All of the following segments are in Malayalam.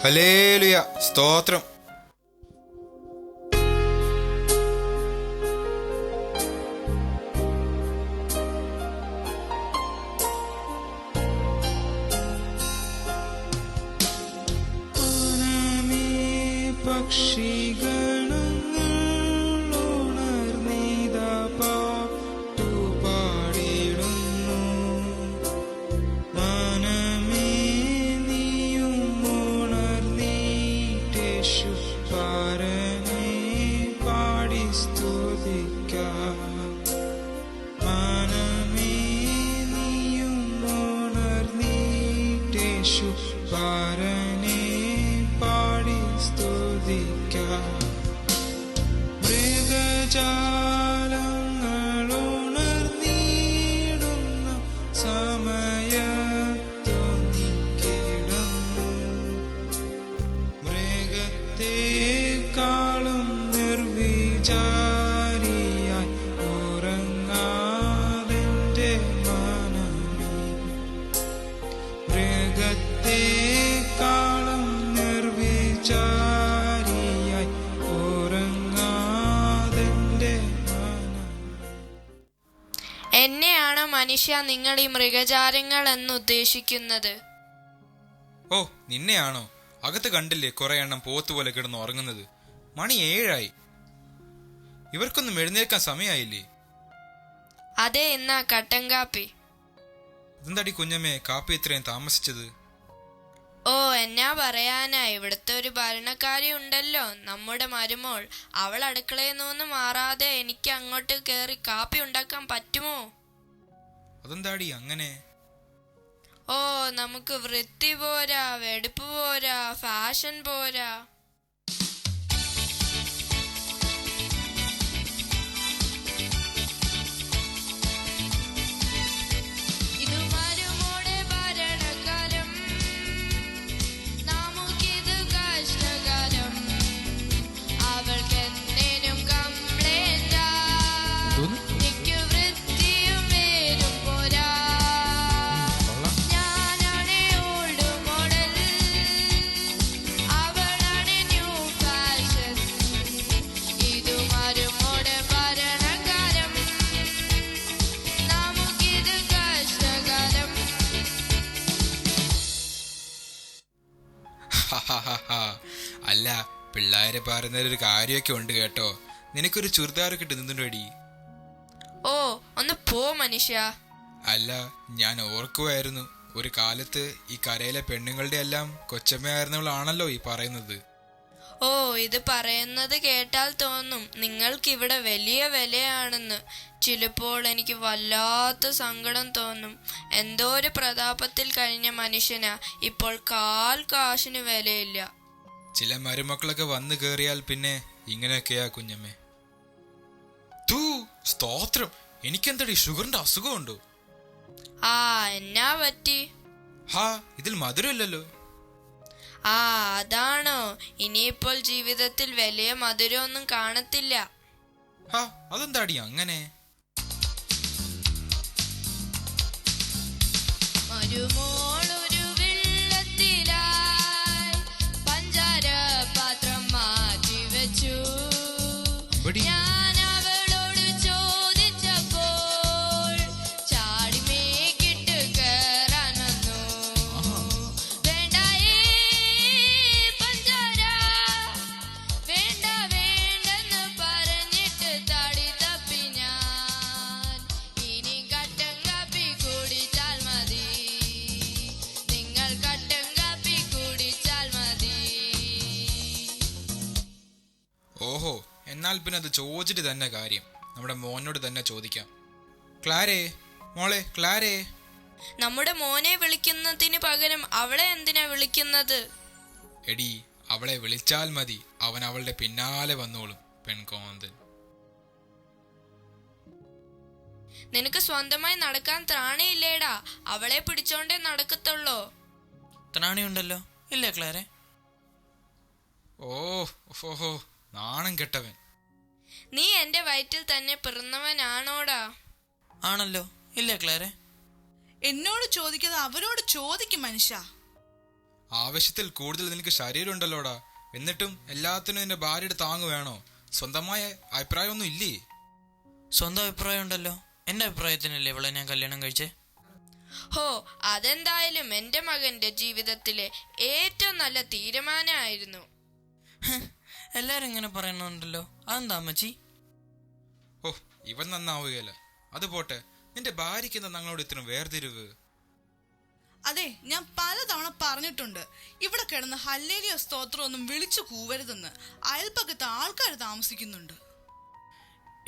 ഹല്ലേലൂയ, സ്തോത്രം. എന്നെയാണോ മനുഷ്യ നിങ്ങൾ ഈ മൃഗജാലങ്ങൾ എന്ന് ഉദ്ദേശിക്കുന്നത്? ഓ, നിന്നെയാണോ? അകത്ത് കണ്ടില്ലേ കുറെ എണ്ണം പോത്തുപോലെ കിടന്ന് ഉറങ്ങുന്നത്? മണി 7 ഇവർക്കൊന്നും എഴുന്നേൽക്കാൻ സമയമായില്ലേ? അതെ, എന്നാ കട്ടൻ കാപ്പി. ഇതെന്താടി കുഞ്ഞമ്മേ കാപ്പി ഇത്രയും താമസിച്ചത്? ഓ, എന്നാ പറയാനാ, ഇവിടുത്തെ ഒരു ഭരണക്കാരി ഉണ്ടല്ലോ, നമ്മുടെ മരുമോൾ. അവൾ അടുക്കളയിൽ നിന്ന് മാറാതെ എനിക്ക് അങ്ങോട്ട് കയറി കാപ്പി ഉണ്ടാക്കാൻ പറ്റുമോ? അതെന്താടി അങ്ങനെ? ഓ, നമുക്ക് വൃത്തി പോരാ, വെടുപ്പ് പോരാ, ഫാഷൻ പോരാ. അല്ല, പിള്ളേരെ പറയുന്നതിലൊരു കാര്യമൊക്കെ ഉണ്ട് കേട്ടോ. നിനക്കൊരു ചുരിദാർ കിട്ടി നിന്നുണ്ടോടി? ഓ, ഒന്ന് പോ മനുഷ്യ. അല്ല, ഞാൻ ഓർക്കുമായിരുന്നു, ഒരു കാലത്ത് ഈ കരയിലെ പെണ്ണുങ്ങളുടെ എല്ലാം കൊച്ചമ്മയായിരുന്നവളാണല്ലോ ഈ പറയുന്നത്. ഓ, ഇത് പറയുന്നത് കേട്ടാൽ തോന്നും നിങ്ങൾക്കിവിടെ വലിയ വിലയാണെന്ന്. ചിലപ്പോൾ എനിക്ക് വല്ലാത്ത സങ്കടം തോന്നും. എന്തോ ഒരു പ്രതാപത്തിൽ കഴിഞ്ഞ മനുഷ്യനാ, ഇപ്പോൾ കാൽ കാശിന് വിലയില്ല. ചില മരുമക്കളൊക്കെ വന്നു കേറിയാൽ പിന്നെ ഇങ്ങനെയൊക്കെയാ കുഞ്ഞമ്മേ. തൂ, സ്തോത്രം. എനിക്കെന്തടി ഷുഗറിന്റെ അസുഖമുണ്ടോ? ആ, എന്നാ പറ്റി? ഹാ, ഇതിൽ മധുരമില്ലല്ലോ. ആ, അതാണോ? ഇനിയിപ്പോൾ ജീവിതത്തിൽ വലിയ മധുരമൊന്നും കാണത്തില്ല. ഹാ, അതെന്താടി അങ്ങനെ? മരുമോളൊരു വെള്ളത്തിലായി പഞ്ചാര പാത്രം മാറ്റി വെച്ചു. ഞാൻ അവളോട് ചോദിച്ചപ്പോൾ ചാടി മേക്കിട്ട് കേറാൻ വന്നു. വേണ്ടായേ പഞ്ചാര, വേണ്ട വേണ്ടെന്ന് പറഞ്ഞിട്ട് തടി തപ്പി ഞാൻ. ഇനി കട്ടൻ കാപ്പി കുടിച്ചാൽ മതി, നിങ്ങൾ കട്ടൻ കാപ്പി കുടിച്ചാൽ മതി. ഓഹോ, എന്നാൽ പിന്നെ അത് ചോദിച്ചിട്ട് തന്നെ കാര്യം. നമ്മുടെ മോനോട് തന്നെ ചോദിക്കാം. ക്ലാരേ, മോളെ ക്ലാരേ. നമ്മുടെ മോനെ വിളിക്കുന്നതിന് പകരം അവളെ എന്തിനാ വിളിക്കുന്നത്? എടി, അവളെ വിളിച്ചാൽ മതി, അവൻ അവളുടെ പിന്നാലെ വന്നോളും. പെൺകോന്തൻ. നിനക്ക് സ്വന്തമായി നടക്കാൻ ത്രാണിയില്ലേടാ, അവളെ പിടിച്ചോണ്ടേ നടക്കത്തുള്ളോ? ത്രാണിയുണ്ടല്ലോ, ഇല്ലേ ക്ലാരെ? ഓഹോ, നാണം കെട്ടവൻ. നീ എന്റെ വയറ്റിൽ തന്നെ പിറന്നവനാണോടാ? ആണല്ലോ, ഇല്ലേ ക്ലാരെ? എന്നോട് ചോദിക്കാതെ അവരോട് ചോദിക്കും മനുഷ്യ. ആവശ്യത്തിൽ കൂടുതൽ നിനക്ക് ശരീരം ഉണ്ടല്ലോടാ. എന്നിട്ടും എല്ലാത്തിനും നിന്റെ ഭാര്യയുടെ താങ്ങ് വേണോ? സ്വന്തമായ അഭിപ്രായമൊന്നും ഇല്ലേ? സ്വന്തം അഭിപ്രായം ഉണ്ടല്ലോ. എൻ്റെ അഭിപ്രായത്തിനല്ലേ ഇവളെ ഞാൻ കല്യാണം കഴിച്ചേ? ഹോ, അതെന്തായാലും എൻ്റെ മകന്റെ ജീവിതത്തിലെ ഏറ്റവും നല്ല തീരുമാനമായിരുന്നു. എല്ലാരും ഇങ്ങനെ പറയുന്നുണ്ടല്ലോ, അതെന്താ അമ്മച്ചി? ഓ, ഇവൻ നന്നാവുകയല്ല. അത് പോട്ടെ, നിന്റെ ഭാര്യയ്ക്ക് എന്താ ഞങ്ങളോട് ഇത്ര വേർതിരിവ്? അതെ, ഞാൻ പലതവണ പറഞ്ഞിട്ടുണ്ട് ഇവിടെ കിടന്ന് ഹല്ലേലൂയ സ്തോത്രം ഒന്നും വിളിച്ചു കൂവരുതെന്ന്. അയൽപ്പക്കത്ത് ആൾക്കാർ താമസിക്കുന്നുണ്ട്.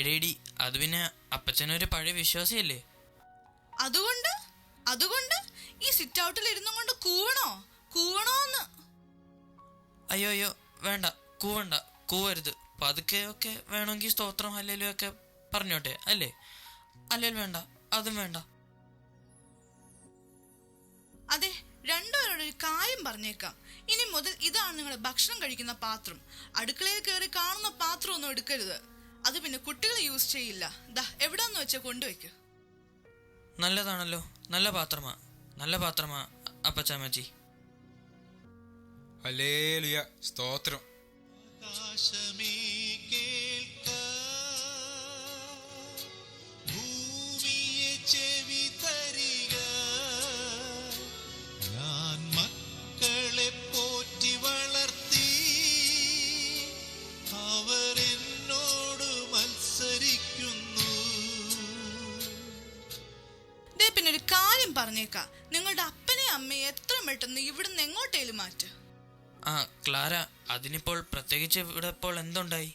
എടേടി, അത് പിന്നെ അപ്പച്ചനൊരു പഴയ വിശ്വാസിയല്ലേ? അതുകൊണ്ട് ഈ സിറ്റ് ഔട്ടിൽ ഇരുന്നും കൊണ്ട് കൂവണോന്ന്? അയ്യോ വേണ്ട, കൂവരുത്. പതുക്കെ ഒക്കെ വേണമെങ്കിൽ സ്തോത്രം ഹല്ലേലൂയ ഒക്കെ പറഞ്ഞോട്ടെ അല്ലേ? അല്ലെങ്കിൽ വേണ്ട, അതും വേണ്ട. അതെ, രണ്ടുപേരോട് ഒരു കാര്യം പറഞ്ഞേക്കാം. ഇനി മുതൽ ഇതാണ് നിങ്ങൾ ഭക്ഷണം കഴിക്കുന്ന പാത്രം. അടുക്കളയിൽ കയറി കാണുന്ന പാത്രം ഒന്നും എടുക്കരുത്. അത് പിന്നെ കുട്ടികൾ യൂസ് ചെയ്യില്ല. ദാ എവിടാന്ന് വെച്ചാ കൊണ്ടുവയ്ക്ക്. നല്ലതാണല്ലോ, നല്ല പാത്രമാ അപ്പച്ചാമ്മച്ചി. ഹല്ലേലൂയ, സ്തോത്രം. ആകാശമേ കേൾക്ക, ഭൂമിയെ ചെവി തരിക. ഞാൻ മക്കളെ പോറ്റി വളർത്തി, അവർ എന്നോട് മത്സരിക്കുന്നു. പിന്നെ ഒരു കാര്യം പറഞ്ഞേക്കാം. നിങ്ങളുടെ അപ്പനെ അമ്മയെ എത്ര പെട്ടെന്ന് ഇവിടുന്ന് എങ്ങോട്ടേലും മാറ്റ്. ആ ക്ലാര, അതിനിപ്പോൾ പ്രത്യേകിച്ച് ഇവിടെ ഇപ്പോൾ എന്തുണ്ടായി?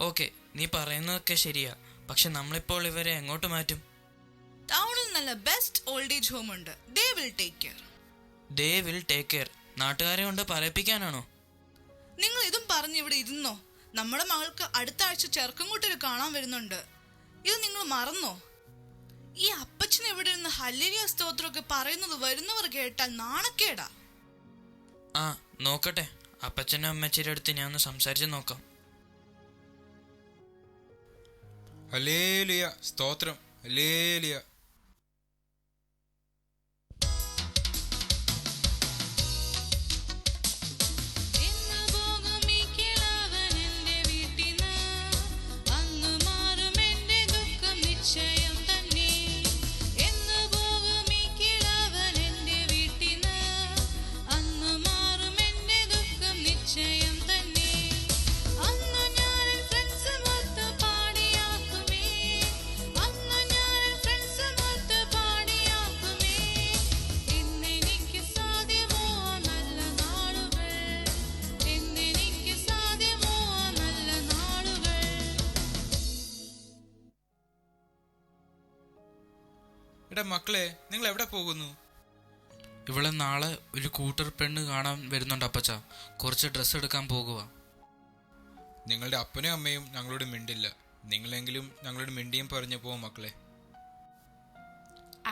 ഓക്കെ, നീ പറയുന്നതൊക്കെ ശരിയാ. പക്ഷെ നമ്മളിപ്പോൾ ഇവരെ എങ്ങോട്ട് മാറ്റും? ടൗണിൽ നല്ല ബെസ്റ്റ് ഓൾഡ് ഏജ് ഹോം ഉണ്ട്. They will take care. നാട്ടുകാരെ കൊണ്ട് പറയിപ്പിക്കാനാണോ? നിങ്ങൾ ഇതും പറഞ്ഞ് ഇവിടെ ഇരുന്നോ? നമ്മുടെ മകൾക്ക് അടുത്ത ആഴ്ച ചെറുക്കൻകുട്ടികൾ കാണാൻ വരുന്നുണ്ട്. ഇത് നിങ്ങൾ മറന്നോ? ഈ അപ്പച്ചൻ എവിടെ നിന്ന് ഹല്ലേലൂയ സ്തോത്രമൊക്കെ പറയുന്നത് വരുന്നവർ കേട്ടാൽ നാണക്കേടാ. ആ നോക്കട്ടെ, അപ്പച്ചനും അമ്മച്ചിയുടെ അടുത്ത് ഞാൻ ഒന്ന് സംസാരിച്ച് നോക്കാം. ഹല്ലേലൂയ, സ്തോത്രം. ഹല്ലേലൂയ. എടാ മക്കളെ, നിങ്ങൾ എവിടെ പോകുന്നു? ഇവളെ നാളെ ഒരു കൂട്ടർ പെണ്ണ് കാണാൻ വരുന്നുണ്ട് അപ്പച്ച. കുറച്ച് ഡ്രസ്സ് എടുക്കാൻ പോകുക. നിങ്ങളുടെ അപ്പനും അമ്മയും ഞങ്ങളോട് മിണ്ടില്ല. നിങ്ങളെങ്കിലും ഞങ്ങളോട് മിണ്ടിയും പറഞ്ഞു പോവും മക്കളെ.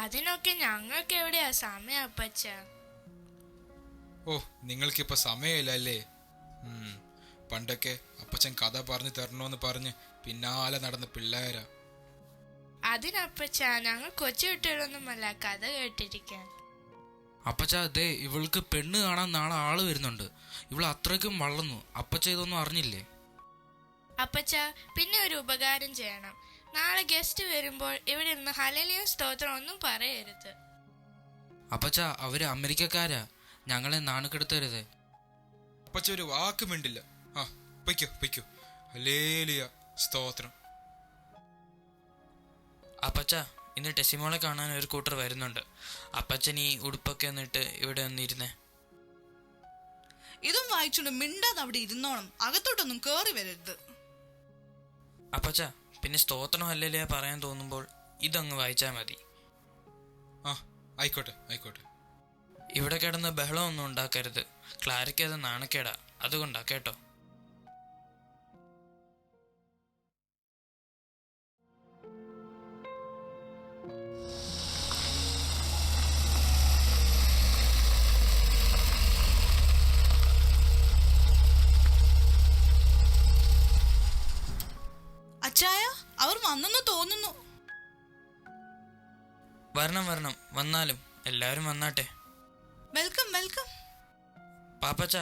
അതിനൊക്കെ ഞങ്ങൾക്ക് എവിടെയാ സമയം അപ്പച്ച? ഓ, നിങ്ങൾക്കിപ്പോൾ സമയമില്ല അല്ലേ? പണ്ടൊക്കെ അപ്പച്ചൻ കഥ പറഞ്ഞു തരണമെന്ന് പറഞ്ഞ് പിന്നാലെ നടന്ന പിള്ളേരാ. അതിനപ്പച്ച ഞങ്ങൾ കൊച്ചു കുട്ടികളൊന്നുമല്ല കഥ കേട്ടിരിക്കാൻ. അപ്പച്ച, അതെ, ഇവൾക്ക് പെണ്ണ് കാണാൻ നാളെ ആള് വരുന്നുണ്ട്. ഇവൾ അത്രയ്ക്കും വളർന്നു. അപ്പച്ച ഇതൊന്നും അറിഞ്ഞില്ലേ? അപ്പച്ച, പിന്നെ ഒരു ഉപകാരം ചെയ്യണം. നാളെ ഗസ്റ്റ് വരുമ്പോൾ ഇവിടെ ഇരുന്ന് ഹല്ലേലൂയ സ്തോത്രം ഒന്നും പറയരുത്. അപ്പച്ച, അവര് അമേരിക്കക്കാരാ. ഞങ്ങളെ നാണക്കെടുത്തരുതേ. അപ്പച്ച ഒരു വാക്ക് മിണ്ടില്ല. ആ, പൊയ്ക്കോ. ഹല്ലേലൂയ, സ്തോത്രം. അപ്പച്ച, ഇന്ന് ടെസിമോളെ കാണാൻ ഒരു കൂട്ടർ വരുന്നുണ്ട്. അപ്പച്ചൻ ഈ ഉടുപ്പൊക്കെ എന്നിട്ട് ഇവിടെ ഒന്നിരുന്നേ. ഇതും വായിച്ചുകൊണ്ട് മിണ്ടാതെ അവിടെ ഇരുന്നോണം, അകത്തോട്ടൊന്നും കേറി വരരുത്. അപ്പച്ച, പിന്നെ സ്തോത്രം ഹല്ലേലൂയ പറയാൻ തോന്നുമ്പോൾ ഇതങ്ങ് വായിച്ചാൽ മതി. ആ ആയിക്കോട്ടെ ആയിക്കോട്ടെ. ഇവിടെ കിടന്ന് ബഹളമൊന്നും ഉണ്ടാക്കരുത്. ക്ലാരയ്ക്ക് അത് നാണക്കേടാ, അതുകൊണ്ടാ കേട്ടോ. അച്ചായ, അവർ വന്നെന്ന് തോന്നുന്നു. വരണം വരണം, വന്നാലും എല്ലാവരും വന്നാട്ടെ. Welcome welcome. പാപ്പച്ച,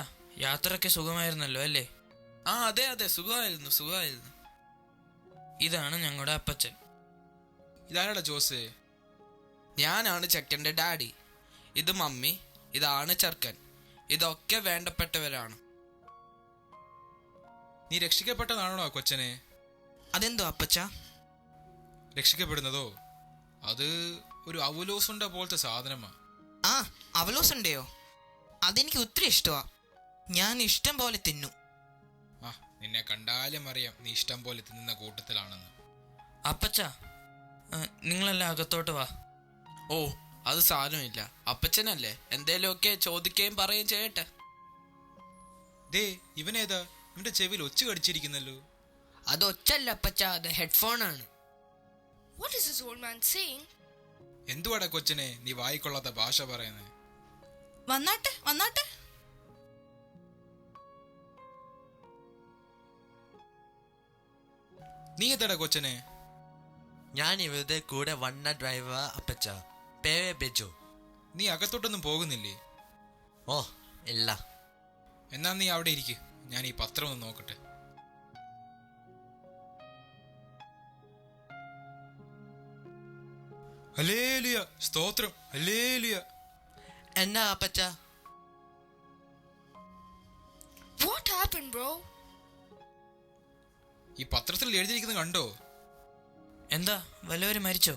യാത്രയൊക്കെ സുഖമായിരുന്നല്ലോ അല്ലേ? ആ അതെ അതെ, സുഖമായിരുന്നു സുഖമായിരുന്നു. ഇതാണ് ഞങ്ങളുടെ അപ്പച്ചൻ. ഇതാരാടാ ജോസ്? ഞാനാണ് ചെക്കൻ്റെ ഡാഡി. ഇത് മമ്മി, ഇതാണ് ചെറുക്കൻ. ഇതൊക്കെ വേണ്ടപ്പെട്ടവരാണ്. നീ രക്ഷിക്കപ്പെട്ടതാണോ കൊച്ചനെ? അതെന്തോ അപ്പച്ച? രക്ഷിക്കപ്പെടുന്നതോ? അത് ഒരു അവലോസുണ്ട പോലത്തെ സാധനമാ. ആ, അവലോസുണ്ടയോ? അതെനിക്ക് ഒത്തിരി ഇഷ്ടമാ. ഞാൻ ഇഷ്ടം പോലെ തിന്നു. ആ, നിന്നെ കണ്ടാലും അറിയാം നീ ഇഷ്ടം പോലെ തിന്നുന്ന കൂട്ടത്തിലാണെന്ന്. അപ്പച്ച, നിങ്ങളെല്ലാം അകത്തോട്ട് വാ. ഓ, അത് സാരമില്ല. അപ്പച്ചനല്ലേ, എന്തേലുമൊക്കെ ചോദിക്കുകയും പറയുകയും ചെയ്യട്ടെ. ദേ, ഇവനേതാ? ഇവന്റെ ചെവിയിൽ ഒച്ച കടിച്ചിരിക്കുന്നല്ലോ. അത് ഒച്ചല്ല അപ്പച്ച, അത് ഹെഡ്ഫോണാണ്. What is this old man saying? എന്തുവാടാ കൊച്ചനെ നീ വായിക്കൊള്ളാത്ത ഭാഷ പറയുന്നത്? വന്നാട്ടെ വന്നാട്ടെ. നീ എത്താടാ കൊച്ചനെ? ഞാൻ ഇവരുടെ കൂടെ വന്ന ഡ്രൈവർ അപ്പച്ച, പേരെ ബെജോ. നീ അകത്തോട്ടൊന്നും പോകുന്നില്ലേ? ഓ ഇല്ല. എന്നാ നീ അവിടെ ഇരിക്ക്, ഞാൻ ഈ പത്രം ഒന്ന് നോക്കട്ടെ. ഹല്ലേലൂയ, സ്തോത്രം, ഹല്ലേലൂയ. എന്നാ അപ്പച്ച? What happened, bro? ഈ പത്രത്തിൽ എഴുതിയിരിക്കുന്നത് കണ്ടോ? എന്താ, വല്ലവരും മരിച്ചോ?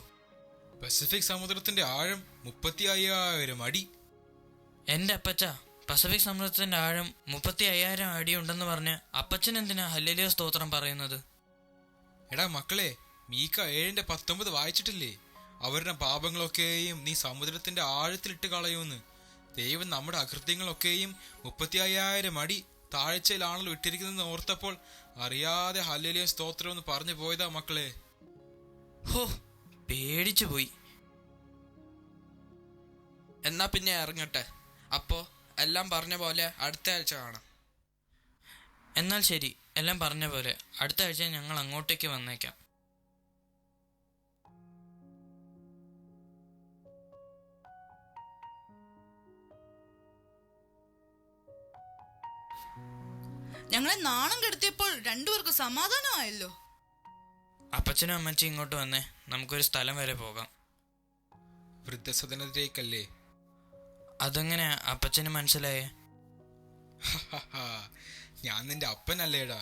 പസഫിക് സമുദ്രത്തിന്റെ ആഴം 35,000 അടി. എൻ്റെ അപ്പച്ച, പസഫിക് സമുദ്രത്തിന്റെ ആഴം 35,000 അടി ഉണ്ടെന്ന് പറഞ്ഞ് അപ്പച്ചൻ എന്തിനാ ഹല്ലേലൂയ സ്തോത്രം പറയുന്നത്? എടാ മക്കളെ, മീക്ക 7:19 വായിച്ചിട്ടില്ലേ? അവരുടെ പാപങ്ങളൊക്കെയും നീ സമുദ്രത്തിന്റെ ആഴത്തിലിട്ട് കളയുമെന്ന്. ദൈവം നമ്മുടെ അകൃത്യങ്ങളൊക്കെയും 35,000 അടി താഴ്ചയിലാണല്ലോ ഇട്ടിരിക്കുന്നതെന്ന് ഓർത്തപ്പോൾ അറിയാതെ ഹല്ലേലൂയ സ്തോത്രം എന്ന് പറഞ്ഞു പോയതാ മക്കളെ. ഹോ, പേടിച്ചു പോയി. എന്നാ പിന്നെ ഇറങ്ങട്ടെ. അപ്പോ എല്ലാം പറഞ്ഞ പോലെ അടുത്ത ആഴ്ച കാണാം. എന്നാൽ ശരി, എല്ലാം പറഞ്ഞ പോലെ അടുത്ത ആഴ്ച ഞങ്ങൾ അങ്ങോട്ടേക്ക് വന്നേക്കാം. ഞങ്ങളെ നാണം കെടുത്തിയപ്പോൾ രണ്ടുപേർക്ക് സമാധാനമായല്ലോ. അപ്പച്ചനും അമ്മച്ചും ഇങ്ങോട്ട് വന്നേ, നമുക്കൊരു സ്ഥലം വരെ പോകാം. വൃദ്ധസദനത്തിലേക്കല്ലേ? അതെങ്ങനെ അപ്പച്ചന് മനസ്സിലായേ? ഞാൻ നിന്റെ അപ്പനല്ലേടാ.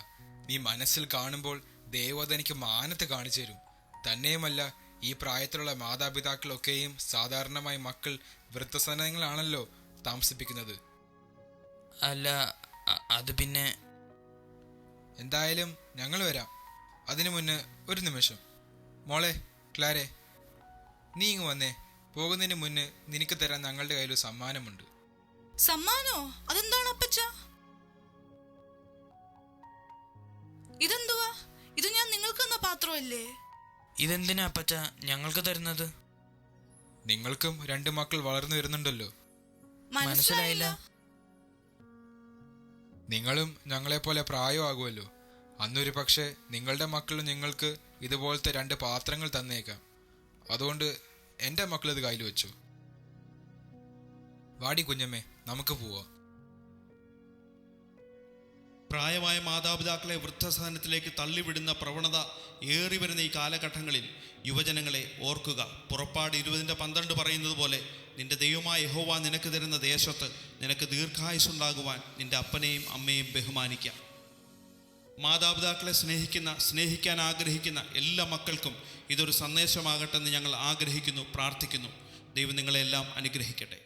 നീ മനസ്സിൽ കാണുമ്പോൾ ദൈവം അതെനിക്ക് മാനത്ത് കാണിച്ചു തരും. തന്നെയുമല്ല, ഈ പ്രായത്തിലുള്ള മാതാപിതാക്കളൊക്കെയും സാധാരണമായി മക്കൾ വൃദ്ധസദനങ്ങളാണല്ലോ താമസിപ്പിക്കുന്നത്. അല്ല, അത് പിന്നെ എന്തായാലും ഞങ്ങൾ വരാം. അതിനു മുന്നേ ഒരു നിമിഷം. മോളെ ക്ലാരെ, നീ ഇങ്ങ് വന്നേ. പോകുന്നതിന് മുന്നേ നിനക്ക് തരാൻ ഞങ്ങളുടെ കയ്യിൽ ഒരു സമ്മാനമുണ്ട്. സമ്മാനോ? അതെന്താണ് അപ്പച്ച? ഇതെന്തുവാ? ഇത് ഞാൻ നിങ്ങൾക്ക് തന്ന പാത്രമല്ലേ? ഇതെന്തിനാ അപ്പച്ച ഞങ്ങൾക്ക് തരുന്നത്? നിങ്ങൾക്കും 2 മക്കൾ വളർന്നു വരുന്നുണ്ടല്ലോ. മനസ്സിലായില്ല. നിങ്ങളും ഞങ്ങളെപ്പോലെ പ്രായമാകുമല്ലോ. അന്നൊരു പക്ഷേ നിങ്ങളുടെ മക്കളും നിങ്ങൾക്ക് ഇതുപോലത്തെ 2 പാത്രങ്ങൾ തന്നേക്കാം. അതുകൊണ്ട് എൻ്റെ മക്കളിത് കയ്യിൽ വെച്ചു. വാടി കുഞ്ഞമ്മേ, നമുക്ക് പോവാം. പ്രായമായ മാതാപിതാക്കളെ വൃദ്ധസദനത്തിലേക്ക് തള്ളിവിടുന്ന പ്രവണത ഏറി വരുന്ന ഈ കാലഘട്ടങ്ങളിൽ യുവജനങ്ങളെ ഓർക്കുക. പുറപ്പാട് 20:12 പറയുന്നത് പോലെ നിന്റെ ദൈവമായ യഹോവ നിനക്ക് തരുന്ന ദേശത്ത് നിനക്ക് ദീർഘായുസ്സുണ്ടാകുവാൻ നിന്റെ അപ്പനെയും അമ്മയും ബഹുമാനിക്കാം. മാതാപിതാക്കളെ സ്നേഹിക്കാൻ ആഗ്രഹിക്കുന്ന എല്ലാ മക്കൾക്കും ഇതൊരു സന്ദേശമാകട്ടെ എന്ന് ഞങ്ങൾ ആഗ്രഹിക്കുന്നു, പ്രാർത്ഥിക്കുന്നു. ദൈവം നിങ്ങളെല്ലാം അനുഗ്രഹിക്കട്ടെ.